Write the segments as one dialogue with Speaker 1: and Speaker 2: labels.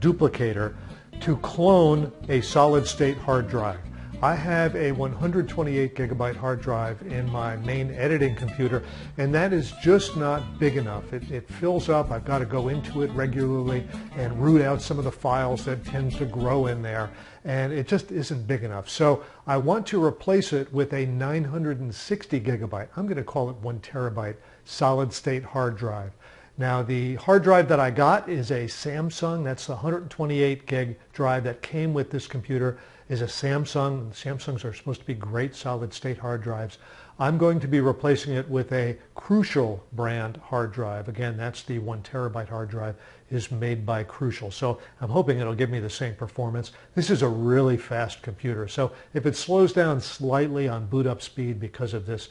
Speaker 1: duplicator to clone a solid-state hard drive. I have a 128 gigabyte hard drive in my main editing computer, and that is just not big enough. It fills up. I've got to go into it regularly and root out some of the files that tend to grow in there, and it just isn't big enough. So I want to replace it with a 960 gigabyte, I'm going to call it 1 terabyte, solid-state hard drive. Now, the hard drive that I got is a Samsung. That's the 128 gig drive that came with this computer is a Samsung. Samsungs are supposed to be great solid-state hard drives. I'm going to be replacing it with a Crucial brand hard drive. Again, that's the 1 terabyte hard drive, is made by Crucial. So I'm hoping it'll give me the same performance. This is a really fast computer. So if it slows down slightly on boot up speed because of this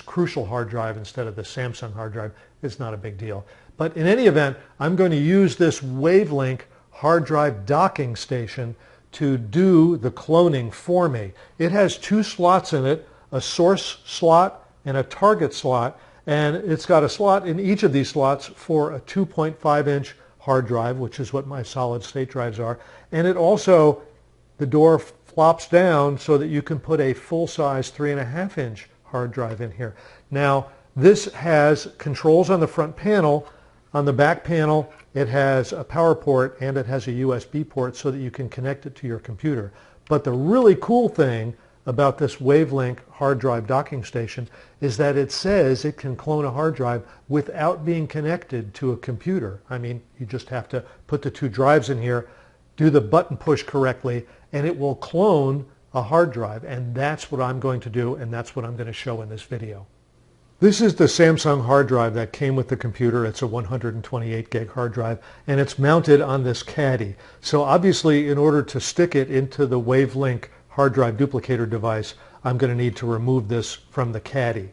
Speaker 1: Crucial hard drive instead of the Samsung hard drive, it's not a big deal. But in any event, I'm going to use this Wavelink hard drive docking station to do the cloning for me. It has 2 slots in it, a source slot and a target slot, and it's got a slot in each of these slots for a 2.5-inch hard drive, which is what my solid-state drives are. And it also, the door flops down so that you can put a full-size 3.5-inch hard drive in here. Now, this has controls on the front panel. On the back panel, it has a power port and it has a USB port so that you can connect it to your computer. But the really cool thing about this Wavelink hard drive docking station is that it says it can clone a hard drive without being connected to a computer. I mean, you just have to put the 2 drives in here, do the button push correctly, and it will clone a hard drive. And that's what I'm going to do, and that's what I'm going to show in this video. This is the Samsung hard drive that came with the computer. It's a 128 gig hard drive, and it's mounted on this caddy. So obviously, in order to stick it into the Wavelink hard drive duplicator device, I'm going to need to remove this from the caddy.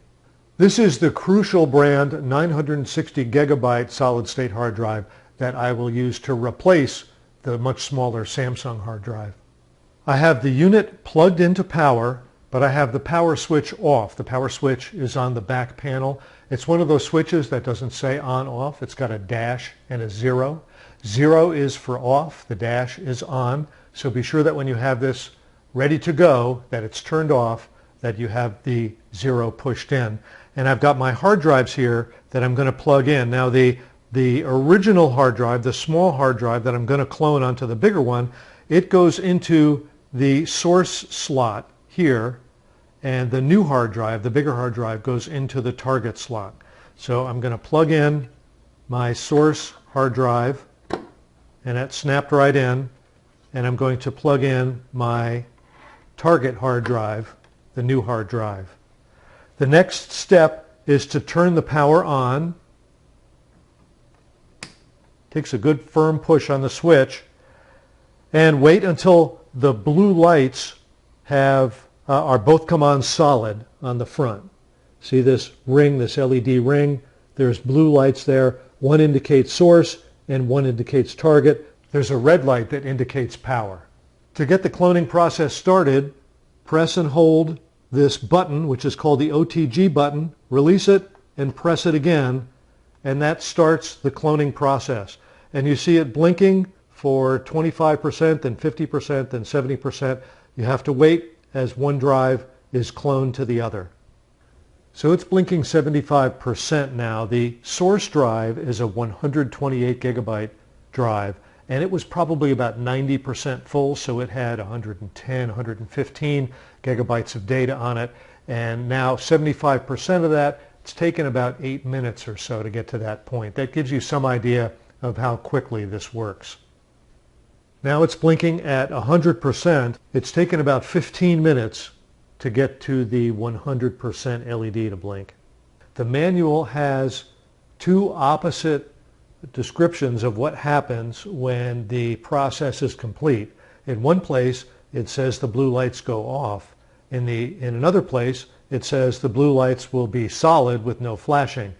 Speaker 1: This is the Crucial brand 960 gigabyte solid-state hard drive that I will use to replace the much smaller Samsung hard drive. I have the unit plugged into power, but I have the power switch off. The power switch is on the back panel. It's one of those switches that doesn't say on off. It's got a dash and a 0. 0 is for off, the dash is on. So be sure that when you have this ready to go, that it's turned off, that you have the 0 pushed in. And I've got my hard drives here that I'm going to plug in. Now the original hard drive, the small hard drive that I'm going to clone onto the bigger one, it goes into the source slot here, and the new hard drive, the bigger hard drive, goes into the target slot. So I'm going to plug in my source hard drive, and that snapped right in, and I'm going to plug in my target hard drive, the new hard drive. The next step is to turn the power on. Takes a good firm push on the switch, and wait until the blue lights are both come on solid on the front. See this ring, this LED ring? There's blue lights there. One indicates source and one indicates target. There's a red light that indicates power. To get the cloning process started, press and hold this button, which is called the OTG button, release it and press it again, and that starts the cloning process. And you see it blinking for 25%, then 50%, then 70%. You have to wait as one drive is cloned to the other. So it's blinking 75% now. The source drive is a 128 gigabyte drive, and it was probably about 90% full, so it had 110, 115 gigabytes of data on it, and now 75% of that, it's taken about 8 minutes or so to get to that point. That gives you some idea of how quickly this works. Now it's blinking at 100%. It's taken about 15 minutes to get to the 100% LED to blink. The manual has 2 opposite descriptions of what happens when the process is complete. In one place, it says the blue lights go off. In another place, it says the blue lights will be solid with no flashing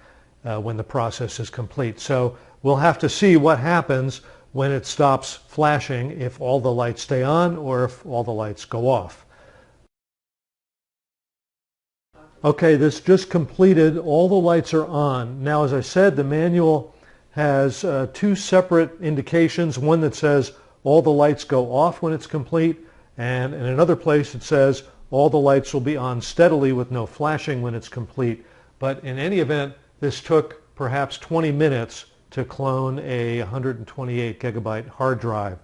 Speaker 1: when the process is complete. So we'll have to see what happens when it stops flashing, if all the lights stay on or if all the lights go off. Okay, this just completed. All the lights are on. Now, as I said, the manual has two separate indications, one that says all the lights go off when it's complete, and in another place it says all the lights will be on steadily with no flashing when it's complete. But in any event, this took perhaps 20 minutes to clone a 128 gigabyte hard drive.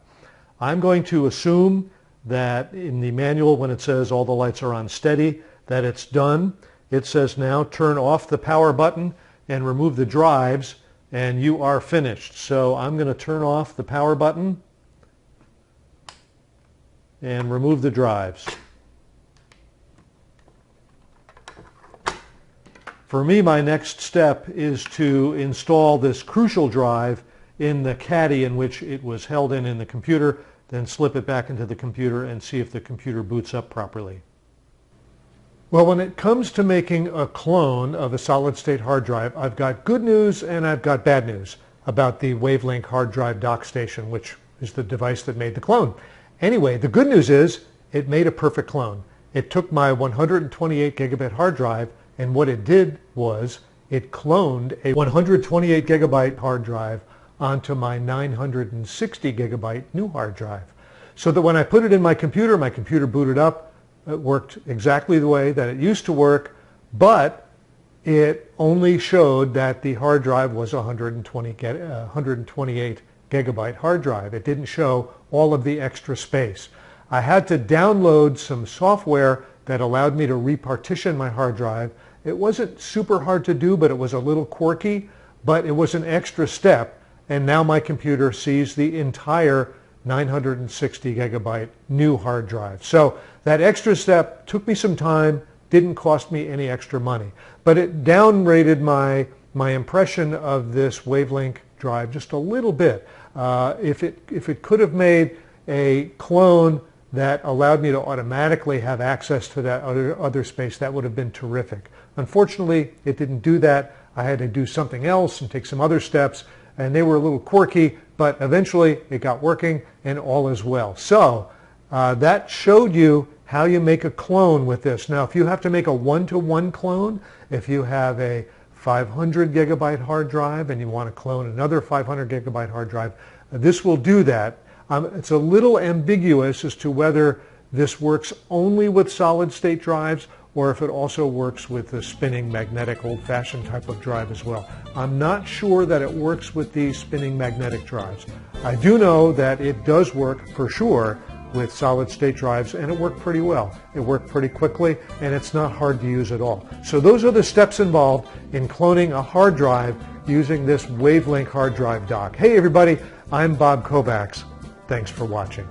Speaker 1: I'm going to assume that in the manual, when it says all the lights are on steady, that it's done. It says now turn off the power button and remove the drives, and you are finished. So I'm going to turn off the power button and remove the drives. For me, my next step is to install this crucial drive in the caddy in which it was held in the computer, then slip it back into the computer and see if the computer boots up properly. Well, when it comes to making a clone of a solid-state hard drive, I've got good news and I've got bad news about the Wavelink hard drive dock station, which is the device that made the clone. Anyway, the good news is it made a perfect clone. It took my 128 gigabit hard drive, and what it did was it cloned a 128 gigabyte hard drive onto my 960 gigabyte new hard drive. So that when I put it in my computer booted up. It worked exactly the way that it used to work, but it only showed that the hard drive was 128 gigabyte hard drive. It didn't show all of the extra space. I had to download some software that allowed me to repartition my hard drive. It wasn't super hard to do, but it was a little quirky, but it was an extra step, and now my computer sees the entire 960 gigabyte new hard drive. So that extra step took me some time, didn't cost me any extra money, but it downrated my impression of this Wavelink drive just a little bit. If it could have made a clone that allowed me to automatically have access to that other space, that would have been terrific. Unfortunately, it didn't do that. I had to do something else and take some other steps, and they were a little quirky, but eventually it got working and all is well. So that showed you how you make a clone with this. Now, if you have to make a one-to-one clone, if you have a 500 gigabyte hard drive and you want to clone another 500 gigabyte hard drive, this will do that. It's a little ambiguous as to whether this works only with solid-state drives or if it also works with the spinning magnetic old-fashioned type of drive as well. I'm not sure that it works with these spinning magnetic drives. I do know that it does work for sure with solid-state drives, and it worked pretty well. It worked pretty quickly, and it's not hard to use at all. So those are the steps involved in cloning a hard drive using this Wavelink hard drive dock. Hey everybody, I'm Bob Kovacs. Thanks for watching.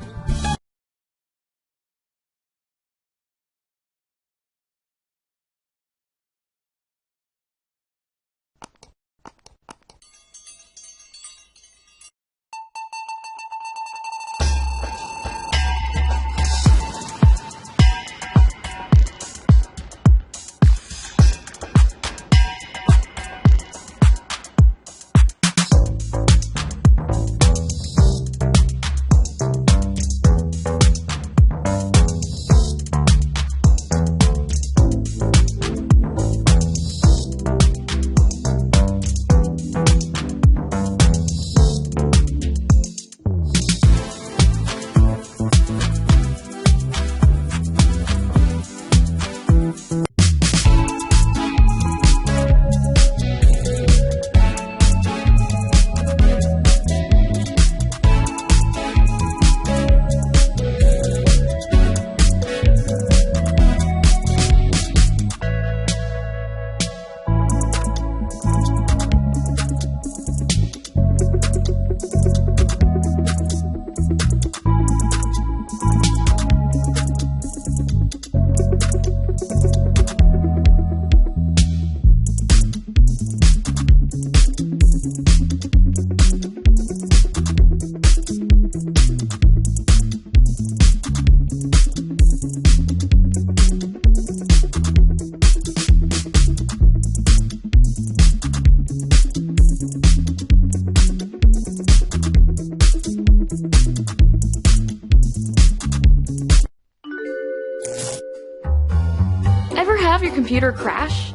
Speaker 2: Ever have your computer crash?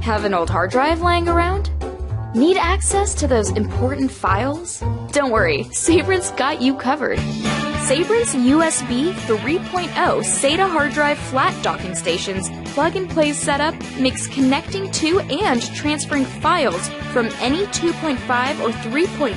Speaker 2: Have an old hard drive laying around? Need access to those important files? Don't worry, Sabrent's got you covered. Sabrent's USB 3.0 SATA hard drive flat docking station's plug-and-play setup makes connecting to and transferring files from any 2.5 or 3.5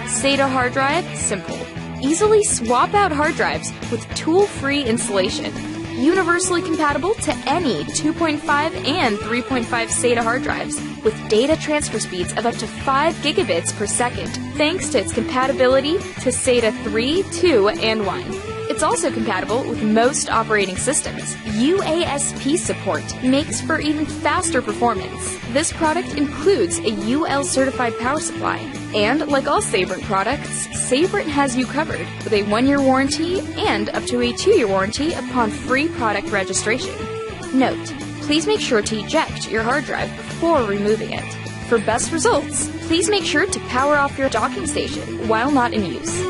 Speaker 2: SATA hard drive simple. Easily swap out hard drives with tool-free installation. Universally compatible to any 2.5 and 3.5 SATA hard drives with data transfer speeds of up to 5 gigabits per second, thanks to its compatibility to SATA 3, 2, and 1. It's also compatible with most operating systems. UASP support makes for even faster performance. This product includes a UL certified power supply. And like all Sabrent products, Sabrent has you covered with a 1-year warranty and up to a 2-year warranty upon free product registration. Note, please make sure to eject your hard drive before removing it. For best results, please make sure to power off your docking station while not in use.